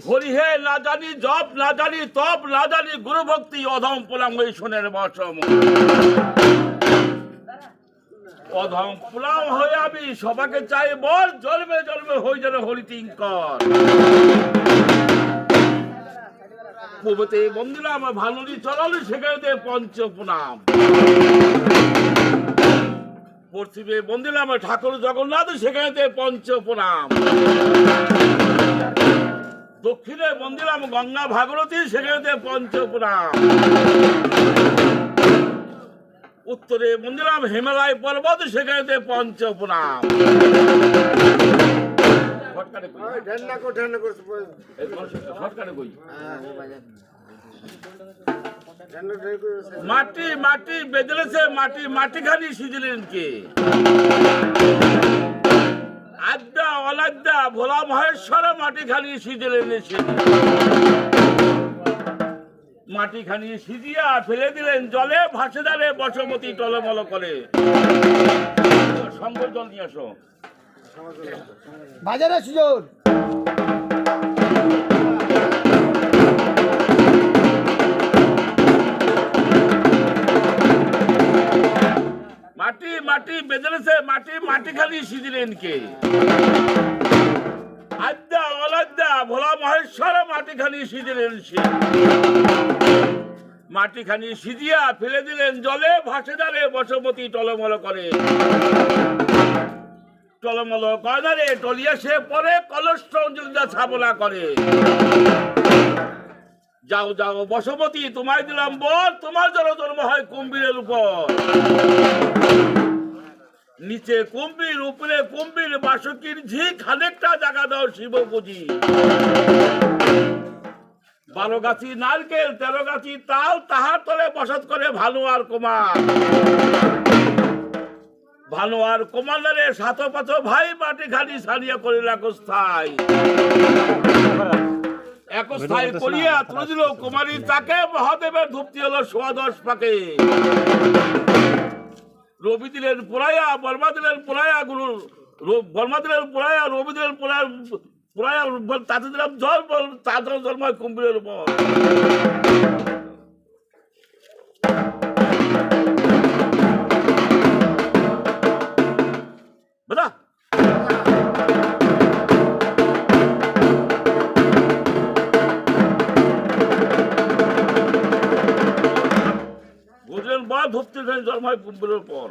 হরি হে না জানি জপ না জানি তপ না জানি গুরু ভক্তি অধম পুলাম ওই শোনের বসম অধম পুলাম হয়ে আমি সবাকে চাই বল জন্মে জন্মে হই যেন হরিতিঙ্কর পূর্বতে বন্দিলাম ভানুরি চলালি সেখানে পঞ্চ প্রণাম পশ্চিমে বন্দিলাম ঠাকুর জগন্নাথ সেখানে পঞ্চ প্রণাম দক্ষিণে বন্দিলাম গঙ্গা ভাগরতী সেখানে পঞ্চ প্রণাম উত্তরে বন্দিলাম হিমালয় পর্বত সেখানে পঞ্চ প্রণাম মাটি মাটি বেদলেছে মাটি মাটি খানি সিজিলেন কে আদ্যা অনাদ্যা ভোলা মহেশ্বর মাটি খানি সিজিলেন মাটি খানি সিজিয়া ফেলে দিলেন জলে ভাসেদারে বসমতি টলমল করে শঙ্কর জল নিয়ে আসো বাজারে সুজন মাটি মাটি বেদলেছে মাটি মাটি খানি সিজিলেন কে আদ্যা অনাদ্যা ভোলা মহেশ্বর মাটি খানি সিজিলেন সে মাটি খানি সিজিয়া ফেলে দিলেন জলে ভাসেদারে বসমতি টলমল করে টলমল কয়দারে টলিয়া সে পরে কলস্ট অঞ্জলিদা ছাবলা করে যাও যাও বসমতি তোমায় দিলাম বল তোমার জন্য জন্ম হয় কুম্ভীরের উপর নিচে কুম্ভীর উপরে কুম্ভীর বাসকির ঝি খানিকটা জায়গা দাও শিব পুঁজি 12 গাছি নারকেল 13 গাছি তাল তাহার তলে বসত করে ভানু আর কুমার ভানু আর কুমারে সাত পাথ ভাই মাটি খানি সারিয়া করিল একস্থায় একস্থায় করিয়া তুলে দিল কুমারী তাকে মহাদেবের ধূপতি হলো 10 পাকে রবি দিলেন পোড়াইয়া বর্মা দিলেন পোড়াইয়া গুরু বর্মা দিলেন পোড়াইয়া রবি দিলেন পোড়াইয়া তাতে দিলাম জল তাদের জন্ম হয় কুম্ভীরের উপর বুঝা বুঝলেন বা ধূপতি জন্ম হয় কুম্ভীরের পর